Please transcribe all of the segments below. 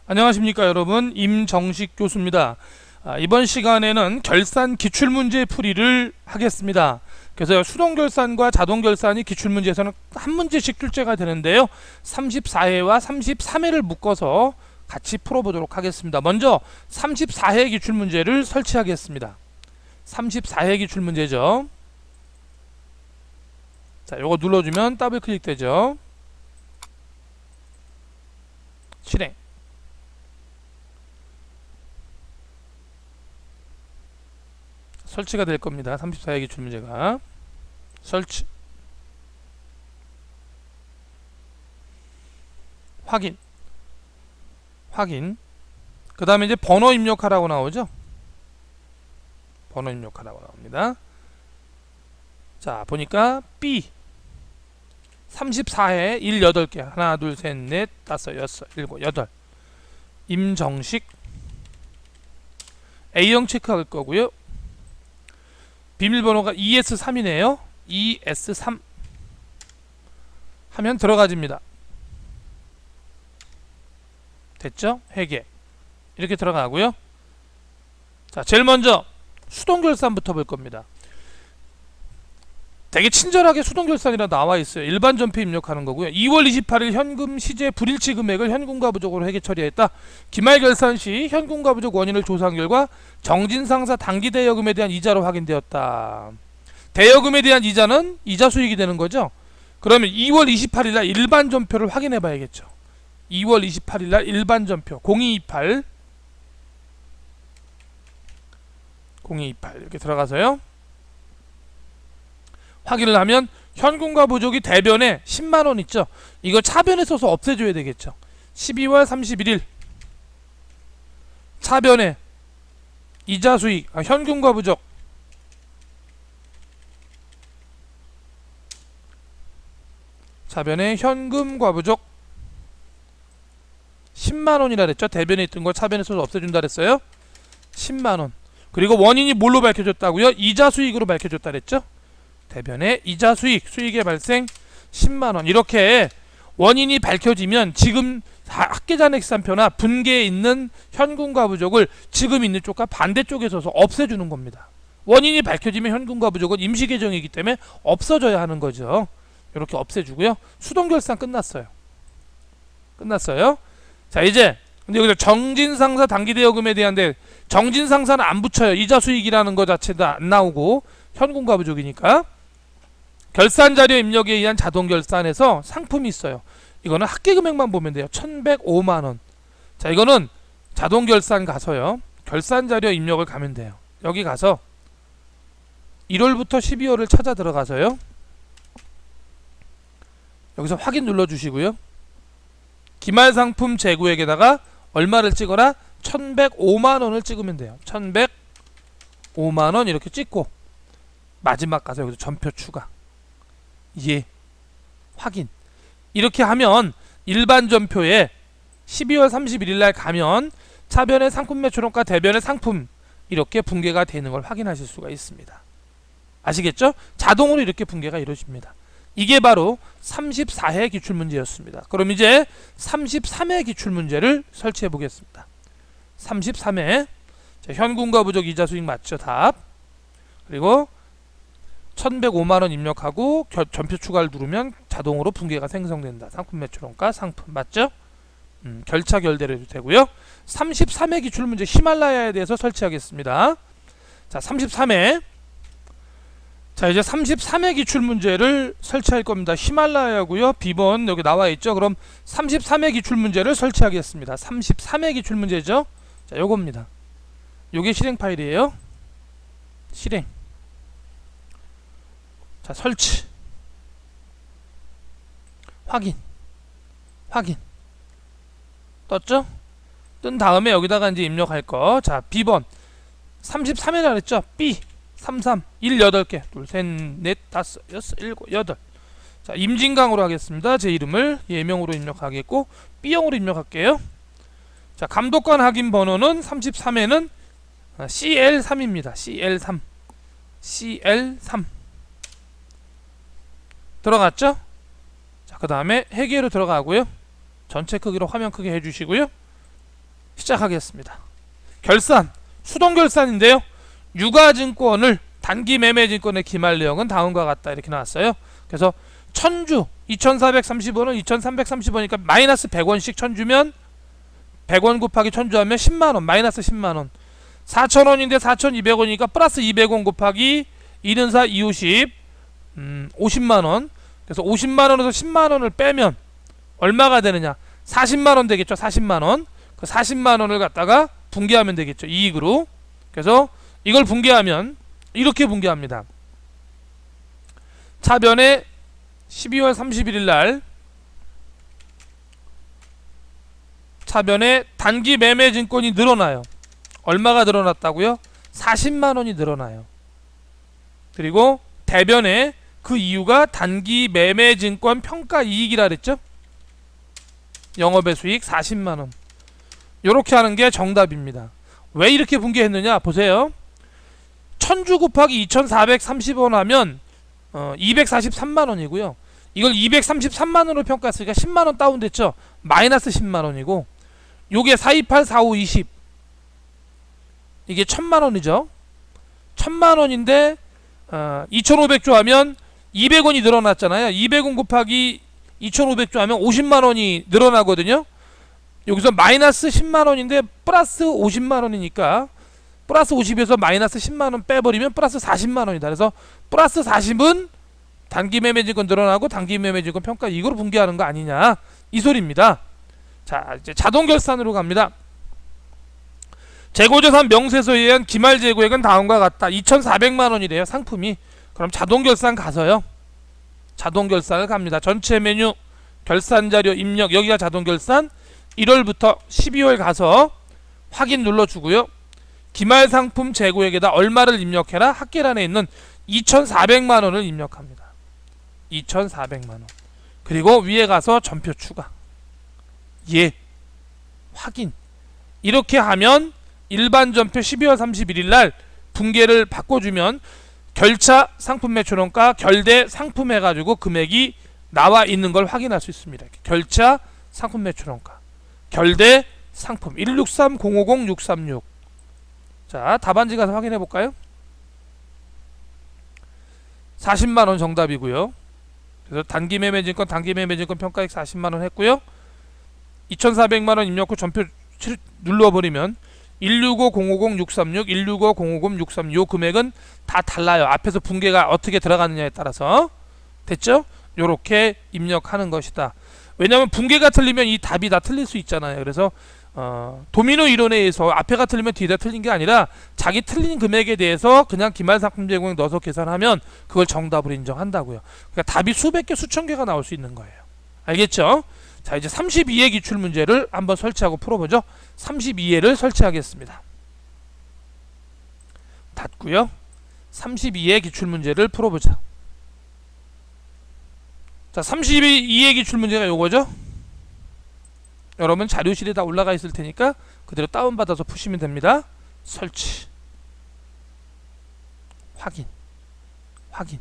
안녕하십니까 여러분, 임정식 교수입니다. 이번 시간에는 결산 기출문제 풀이를 하겠습니다. 그래서 수동결산과 자동결산이 기출문제에서는 한 문제씩 출제가 되는데요, 34회와 33회를 묶어서 같이 풀어보도록 하겠습니다. 먼저 34회 기출문제를 설치하겠습니다. 34회 기출문제죠. 자, 요거 눌러주면 더블 클릭되죠. 실행. 설치가 될 겁니다. 34회 기출문제가. 설치. 확인. 그 다음에 이제 번호 입력하라고 나오죠. 번호 입력하라고 나옵니다. 자, 보니까 B 34회 1 8개 하나 둘 셋 넷 다섯 여섯 일곱 여덟 임정식 A형 체크할 거고요. 비밀번호가 ES3이네요. ES3 하면 들어가집니다. 됐죠? 회계 이렇게 들어가고요. 자, 제일 먼저 수동결산부터 볼 겁니다. 되게 친절하게 수동결산이라 나와 있어요. 일반 전표 입력하는 거고요. 2월 28일 현금 시제 불일치 금액을 현금과 부족으로 회계 처리했다. 기말 결산 시 현금과 부족 원인을 조사한 결과 정진상사 당기 대여금에 대한 이자로 확인되었다. 대여금에 대한 이자는 이자 수익이 되는 거죠. 그러면 2월 28일 날 일반 전표를 확인해 봐야겠죠. 2월 28일 날 일반 전표 0228 이렇게 들어가서요. 확인을 하면 현금과 부족이 대변에 10만원 있죠. 이거 차변에 써서 없애줘야 되겠죠. 12월 31일 차변에 이자 수익, 현금과 부족 차변에 현금과 부족 10만원이라 그랬죠. 대변에 있던 거 차변에 써서 없애준다 그랬어요. 10만원. 그리고 원인이 뭘로 밝혀졌다고요? 이자 수익으로 밝혀졌다 그랬죠. 대변에 이자 수익, 수익의 발생 10만원. 이렇게 원인이 밝혀지면 지금 합계잔액상표나 분계에 있는 현금과 부족을 지금 있는 쪽과 반대쪽에 서서 없애주는 겁니다. 원인이 밝혀지면 현금과 부족은 임시계정이기 때문에 없어져야 하는 거죠. 이렇게 없애주고요. 수동결산 끝났어요. 자, 이제 근데 여기서 정진상사 당기대여금에 대한데 정진상사는 안 붙여요. 이자 수익이라는 거 자체도 안 나오고 현금과 부족이니까. 결산자료 입력에 의한 자동결산에서 상품이 있어요. 이거는 합계금액만 보면 돼요. 1105만원. 자, 이거는 자동결산 가서요, 결산자료 입력을 가면 돼요. 여기 가서 1월부터 12월을 찾아 들어가서요, 여기서 확인 눌러주시고요. 기말상품 재고액에다가 얼마를 찍어라? 1105만원을 찍으면 돼요. 1105만원 이렇게 찍고 마지막 가서 여기서 전표 추가, 예, 확인. 이렇게 하면 일반 전표에 12월 31일 날 가면 차변의 상품 매출원가 대변의 상품 이렇게 분계가 되는 걸 확인하실 수가 있습니다. 아시겠죠? 자동으로 이렇게 분계가 이루어집니다. 이게 바로 34회 기출문제였습니다. 그럼 이제 33회 기출문제를 설치해 보겠습니다. 33회. 자, 현금과 부족 이자 수익 맞죠? 답. 그리고 1105만원 입력하고 전표 추가를 누르면 자동으로 분계가 생성된다. 상품 매출원가 상품 맞죠? 결차 결대로 해도 되고요. 33회 기출문제 히말라야에 대해서 설치하겠습니다. 자, 33회. 자, 이제 33회 기출문제를 설치할 겁니다. 히말라야고요. B번 여기 나와 있죠. 그럼 33회 기출문제를 설치하겠습니다. 33회 기출문제죠. 자, 요겁니다. 요게 실행 파일이에요. 실행. 자, 설치. 확인. 떴죠? 뜬 다음에 여기다가 이제 입력할 거. 자, B번 33회라 그랬죠. B 33 1 8개 둘 셋 넷 다섯 여섯 일곱 여덟. 자, 임진강으로 하겠습니다. 제 이름을 예명으로 입력하겠고 B형으로 입력할게요. 자, 감독관 확인 번호는 33회는 CL3입니다. CL3 들어갔죠? 자, 그 다음에 회계로 들어가고요. 전체 크기로 화면 크게 해주시고요. 시작하겠습니다. 결산, 수동결산인데요. 유가증권을 단기매매증권의 기말내역은 다음과 같다 이렇게 나왔어요. 그래서 천주 2430원을 2330원이니까 마이너스 100원씩 천주면 100원 곱하기 천주하면 10만원 마이너스 10만원. 4,000원인데 4,200원이니까 플러스 200원 곱하기 2는4 250 50만원. 그래서 50만원에서 10만원을 빼면 얼마가 되느냐, 40만원 되겠죠. 40만원. 그 40만원을 갖다가 분개하면 되겠죠, 이익으로. 그래서 이걸 분개하면 이렇게 분개합니다. 차변에 12월 31일 날 차변에 단기 매매 증권이 늘어나요. 얼마가 늘어났다고요? 40만원이 늘어나요. 그리고 대변에 그 이유가 단기 매매 증권 평가 이익이라 그랬죠. 영업의 수익 40만원. 요렇게 하는 게 정답입니다. 왜 이렇게 분개했느냐 보세요. 1000주 곱하기 2430원 하면 243만원이고요 이걸 233만원으로 평가했으니까 10만원 다운됐죠. 마이너스 10만원이고 요게 428 45 20 이게 1000만원이죠. 1000만원인데 2500조 하면 200원이 늘어났잖아요. 200원 곱하기 2500조 하면 50만원이 늘어나거든요. 여기서 마이너스 10만원인데 플러스 50만원이니까 플러스 50에서 마이너스 10만원 빼버리면 플러스 40만원이다. 그래서 플러스 40은 단기매매증권 늘어나고 단기매매증권 평가 이거로 분개하는 거 아니냐 이 소리입니다. 자, 이제 자동결산으로 갑니다. 재고재산 명세서에 의한 기말재고액은 다음과 같다. 2,400만원이래요 상품이. 그럼 자동결산 가서요, 자동결산을 갑니다. 전체 메뉴 결산자료 입력, 여기가 자동결산. 1월부터 12월 가서 확인 눌러주고요. 기말상품 재고액에다 얼마를 입력해라. 합계란에 있는 2,400만원을 입력합니다. 2,400만원. 그리고 위에 가서 전표 추가, 예, 확인. 이렇게 하면 일반 전표 12월 31일날 분개를 바꿔주면 결차 상품 매출원가 결대 상품 해가지고 금액이 나와 있는 걸 확인할 수 있습니다. 결차 상품 매출원가 결대 상품 163-050-636. 자, 답안지 가서 확인해 볼까요? 40만원 정답이고요. 그래서 단기매매증권 단기매매증권 평가액 40만원 했고요. 2,400만원 입력 후 전표 눌러버리면 165-050-636 165-050-636 요 금액은 다 달라요. 앞에서 분개가 어떻게 들어가느냐에 따라서. 됐죠? 요렇게 입력하는 것이다. 왜냐하면 분개가 틀리면 이 답이 다 틀릴 수 있잖아요. 그래서 도미노 이론에 의해서 앞에가 틀리면 뒤가 틀린 게 아니라 자기 틀린 금액에 대해서 그냥 기말상품 제공액 넣어서 계산하면 그걸 정답으로 인정한다고요. 그러니까 답이 수백 개 수천 개가 나올 수 있는 거예요. 알겠죠? 자, 이제 32회 기출문제를 한번 설치하고 풀어보죠. 32회를 설치하겠습니다. 닫고요. 32회 기출문제를 풀어보자. 자, 32회 기출문제가 요거죠. 여러분 자료실에 다 올라가 있을 테니까 그대로 다운받아서 푸시면 됩니다. 설치, 확인, 확인.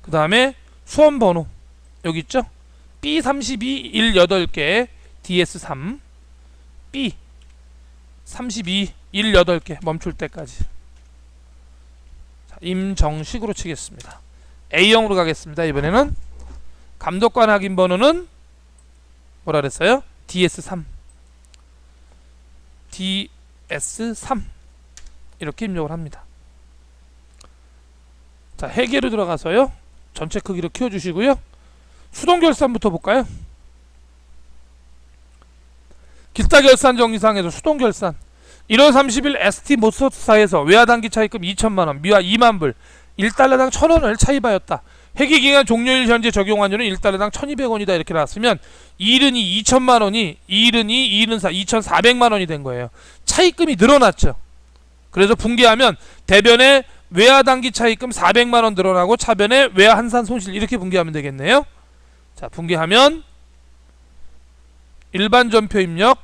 그 다음에 수험번호 여기 있죠. B32 1 8개 DS3 B32 1 8개 멈출 때까지. 자, 임정식으로 치겠습니다. A형으로 가겠습니다. 이번에는 감독관 확인 번호는 뭐라 그랬어요? DS3 DS3 이렇게 입력을 합니다. 자, 해계로 들어가서요 전체 크기로 키워주시고요. 수동결산부터 볼까요? 기타결산 정리상에서 수동결산 1월 30일 ST모터스사에서 외화단기 차입금 2천만원 미화 2만불 1달러당 1,000원을 차입하였다. 회계기간 종료일 현재 적용환율은 1달러당 1,200원이다 이렇게 나왔으면 2일은이 2천만원이 2일은이 2일은 4 2,400만원이 된 거예요. 차입금이 늘어났죠. 그래서 분개하면 대변에 외화단기 차입금 400만원 늘어나고 차변에 외화 한산 손실 이렇게 분개하면 되겠네요. 자, 분개하면 일반 전표 입력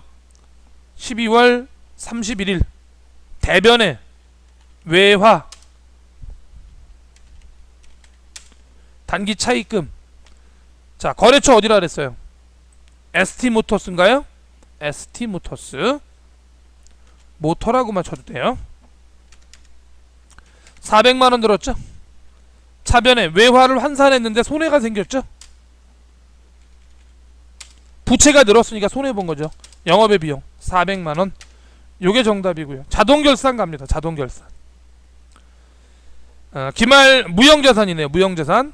12월 31일 대변에 외화 단기 차입금. 자, 거래처 어디라 그랬어요? ST모터스인가요? ST모터스 모터라고만 쳐도 돼요. 400만원 들었죠? 차변에 외화를 환산했는데 손해가 생겼죠? 부채가 늘었으니까 손해본 거죠. 영업의 비용 400만원. 요게 정답이고요. 자동결산 갑니다. 자동결산. 기말 무형자산이네요. 무형자산.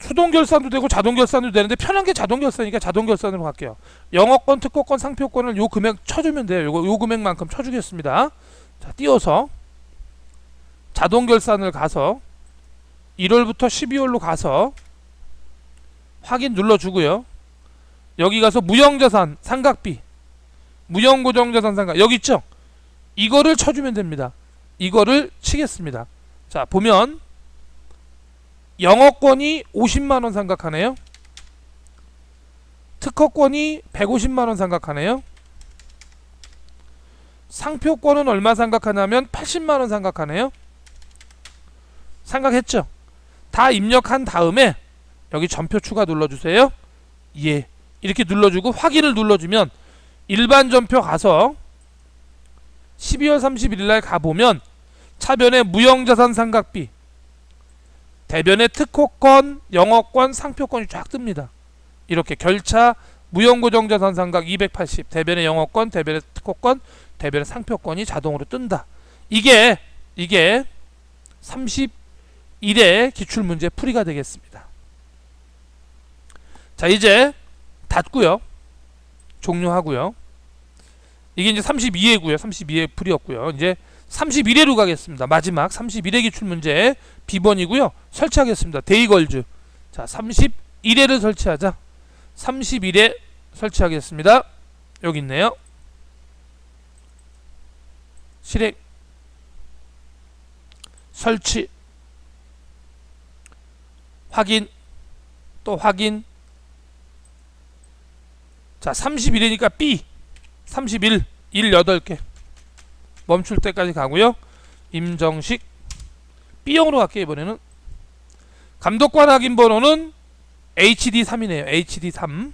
수동결산도 되고 자동결산도 되는데 편한 게 자동결산이니까 자동결산으로 갈게요. 영업권, 특허권, 상표권을 요 금액 쳐주면 돼요. 요 금액만큼 쳐주겠습니다. 자, 띄워서 자동결산을 가서 1월부터 12월로 가서 확인 눌러주고요. 여기 가서 무형자산 상각비, 무형고정자산 상각 여기 있죠? 이거를 쳐주면 됩니다. 이거를 치겠습니다. 자, 보면 영업권이 50만원 상각하네요. 특허권이 150만원 상각하네요. 상표권은 얼마 상각하냐면 80만원 상각하네요. 상각했죠? 다 입력한 다음에 여기 전표 추가 눌러주세요. 예, 이렇게 눌러주고 확인을 눌러주면 일반 전표 가서 12월 31일날 가보면 차변에 무형자산 상각비, 대변에 특허권, 영업권, 상표권이 쫙 뜹니다. 이렇게 결차 무형고정자산 상각 280, 대변에 영업권, 대변에 특허권, 대변에 상표권이 자동으로 뜬다. 이게 31회 기출문제 풀이가 되겠습니다. 자, 이제 닫고요. 종료하고요. 이게 이제 32회고요. 32회 풀이였고요. 이제 31회로 가겠습니다. 마지막 31회 기출문제 B번이고요. 설치하겠습니다. 데이걸즈. 자, 31회를 설치하자. 31회 설치하겠습니다. 여기 있네요. 실행, 설치, 확인, 또 확인. 자, 31회니까 B 31, 1 8개 멈출 때까지 가고요. 임정식 B형으로 갈게요. 이번에는 감독관 확인 번호는 HD3이네요. HD3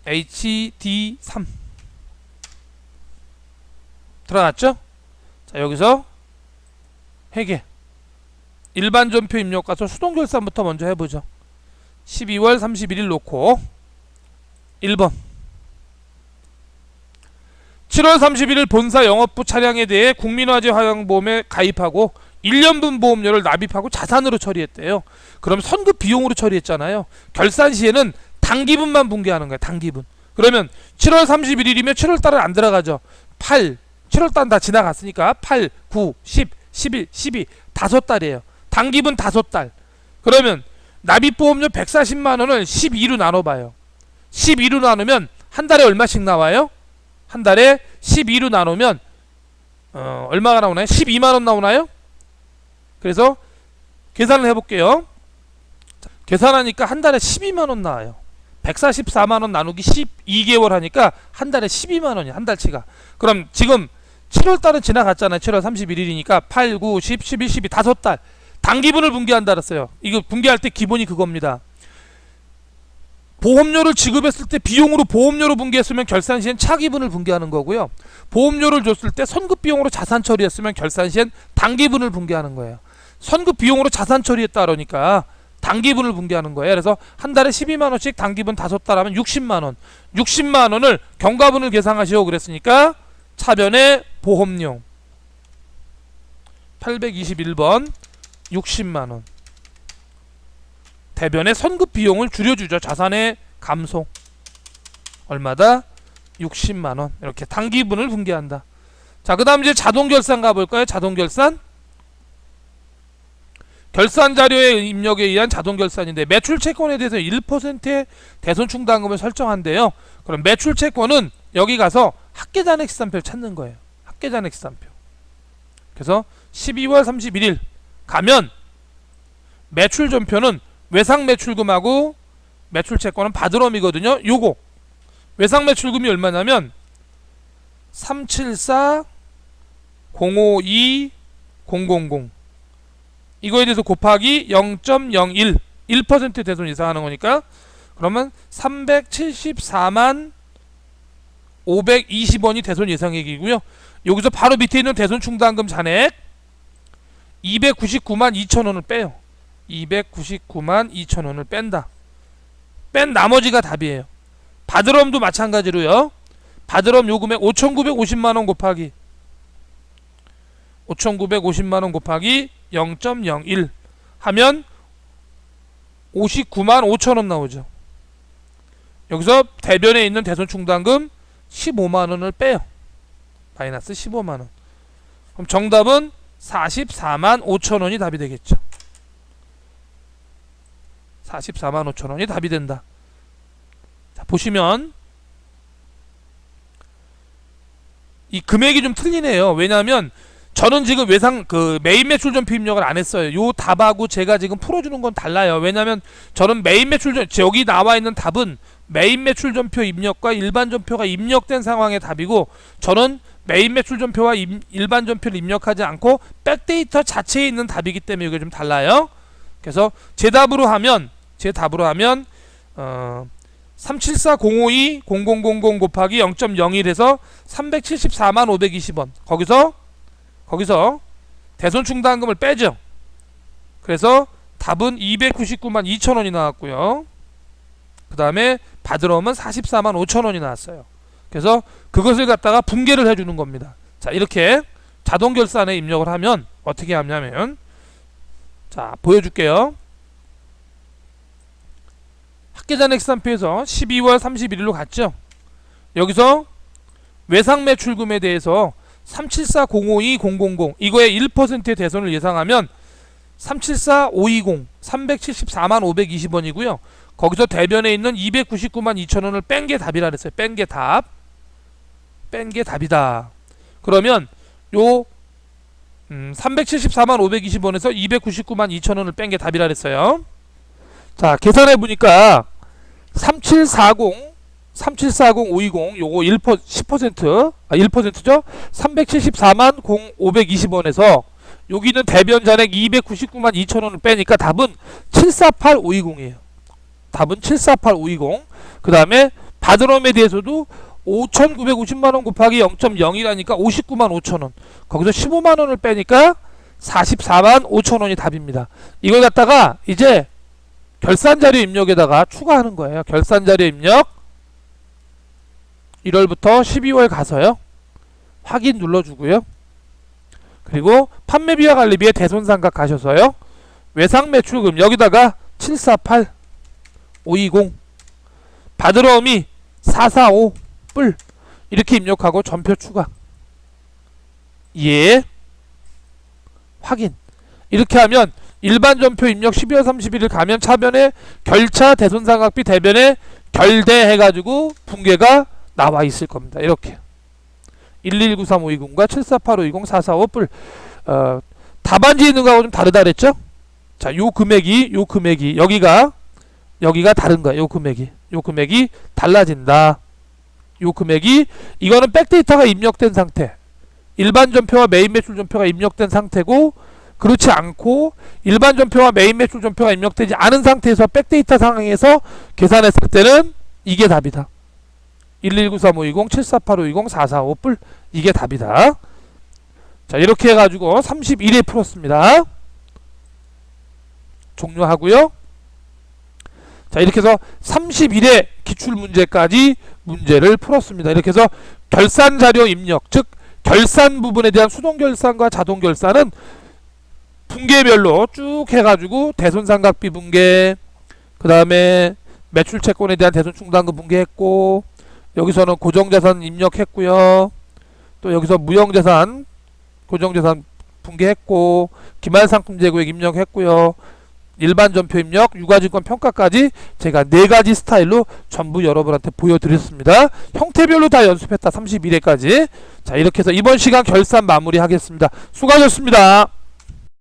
HD3 들어갔죠? 자, 여기서 회계 일반 전표 입력 가서 수동결산부터 먼저 해보죠. 12월 31일 놓고 1번 7월 31일 본사 영업부 차량에 대해 국민화재 화양보험에 가입하고 1년분 보험료를 납입하고 자산으로 처리했대요. 그럼 선급 비용으로 처리했잖아요. 결산 시에는 당기분만 분개하는 거예요. 당기분. 그러면 7월 31일이면 7월달은 안 들어가죠. 8, 7월달은 다 지나갔으니까 8, 9, 10, 11, 12 5달이에요. 당기분 5달. 그러면 납입보험료 140만원을 12로 나눠봐요. 12로 나누면 한 달에 얼마씩 나와요? 한 달에 12로 나누면 얼마가 나오나요? 12만원 나오나요? 그래서 계산을 해볼게요. 자, 계산하니까 한 달에 12만원 나와요. 144만원 나누기 12개월 하니까 한 달에 12만원이야. 한 달치가. 그럼 지금 7월달은 지나갔잖아요. 7월 31일이니까 8, 9, 10, 11, 12 5달 당기분을 분개한다 그랬어요. 이거 분개할 때 기본이 그겁니다. 보험료를 지급했을 때 비용으로 보험료로 분개했으면 결산 시엔 차기분을 분개하는 거고요. 보험료를 줬을 때 선급 비용으로 자산 처리했으면 결산 시엔 당기분을 분개하는 거예요. 선급 비용으로 자산 처리했다 그러니까 당기분을 분개하는 거예요. 그래서 한 달에 12만원씩 당기분 5달 하면 60만원. 60만원을 경과분을 계산하시오 그랬으니까 차변에 보험료 821번 60만원. 대변의 선급 비용을 줄여주죠. 자산의 감소 얼마다? 60만원. 이렇게 당기분을 분개한다. 자, 그 다음 이제 자동결산 가볼까요? 자동결산 결산자료의 입력에 의한 자동결산인데 매출채권에 대해서 1%의 대손충당금을 설정한대요. 그럼 매출채권은 여기 가서 합계잔액시산표를 찾는 거예요. 합계잔액시산표. 그래서 12월 31일 가면 매출전표는 외상매출금하고 매출채권은 바드럼이거든요. 요거 외상매출금이 얼마냐면 374 052 000 이거에 대해서 곱하기 0.01 1% 대손 이상하는 거니까 그러면 374만 520원이 대손 예상액이고요. 여기서 바로 밑에 있는 대손 충당금 잔액 299만 2천원을 빼요. 299만 2천원을 뺀다. 뺀 나머지가 답이에요. 바드럼도 마찬가지로요. 바드럼 요금액 5,950만원 곱하기 5,950만원 곱하기 0.01 하면 59만 5천원 나오죠. 여기서 대변에 있는 대손 충당금 15만원을 빼요. 마이너스 15만원. 그럼 정답은 44만 5천원이 답이 되겠죠. 44만 5천원이 답이 된다. 자, 보시면 이 금액이 좀 틀리네요. 왜냐하면 저는 지금 메인 매출 전표 입력을 안 했어요. 요 답하고 제가 지금 풀어주는 건 달라요. 왜냐하면 저는 메인 매출 여기 나와 있는 답은 메인 매출 전표 입력과 일반 전표가 입력된 상황의 답이고, 저는 메인 매출 전표와 일반 전표를 입력하지 않고 백데이터 자체에 있는 답이기 때문에 이게 좀 달라요. 그래서 제 답으로 하면 374,052,0000 곱하기 0.01 해서 374만 520원. 거기서 대손 충당금을 빼죠. 그래서 답은 299만 2천원이 나왔고요. 그 다음에 바드럼은 44만 5천원이 나왔어요. 그래서 그것을 갖다가 분계를 해주는 겁니다. 자, 이렇게 자동 결산에 입력을 하면 어떻게 하냐면, 자, 보여줄게요. 학계잔액산표에서 12월 31일로 갔죠. 여기서 외상 매출금에 대해서 374,052,000 이거의 1%의 대손을 예상하면 374,520 374만 520원이고요. 거기서 대변에 있는 299만 2천원을 뺀 게 답이라 그랬어요. 뺀 게 답이다. 그러면 요 374만 520원에서 299만 2천원을 뺀 게 답이라 그랬어요. 자, 계산해 보니까 3740,520 요거 1%죠. 374만 520원에서 여기는 대변 잔액 299만 2천원을 빼니까 답은 748,520이에요. 답은 748,520. 그 다음에 바드럼에 대해서도 5,950만원 곱하기 0.01하니까 59만 5천원. 거기서 15만원을 빼니까 44만 5천원이 답입니다. 이걸 갖다가 이제 결산자료 입력에다가 추가하는 거예요. 결산자료 입력 1월부터 12월 가서요. 확인 눌러주고요. 그리고 판매비와 관리비에 대손상각 가셔서요. 외상매출금 여기다가 748,520 바드럼이 445 뿔 이렇게 입력하고 전표 추가 예 확인. 이렇게 하면 일반 전표 입력 12월 31일 가면 차변에 결차 대손상각비 대변에 결대 해가지고 분계가 나와 있을 겁니다. 이렇게 1193520과 748,520 445 뿔 답안지에 있는 거하고 좀 다르다 그랬죠? 자, 요 금액이 여기가 다른 거야. 요 금액이 달라진다. 요 금액이 이거는 백데이터가 입력된 상태. 일반 전표와 메인 매출 전표가 입력된 상태고, 그렇지 않고 일반 전표와 메인 매출 전표가 입력되지 않은 상태에서 백데이터 상황에서 계산했을 때는 이게 답이다. 1193520 748,520 445 뿔 이게 답이다. 자, 이렇게 해가지고 31회 풀었습니다. 종료하고요. 자, 이렇게 해서 31회 기출문제까지 문제를 풀었습니다. 이렇게 해서 결산자료 입력, 즉 결산 부분에 대한 수동결산과 자동결산은 분계별로 쭉 해가지고 대손상각비 분계, 그 다음에 매출채권에 대한 대손충당금 분계했고, 여기서는 고정자산 입력했고요. 또 여기서 무형자산, 고정자산 분계했고, 기말상품재고액 입력했고요. 일반 전표 입력, 유가증권 평가까지 제가 4가지 스타일로 전부 여러분한테 보여드렸습니다. 형태별로 다 연습했다. 31회까지. 자, 이렇게 해서 이번 시간 결산 마무리하겠습니다. 수고하셨습니다.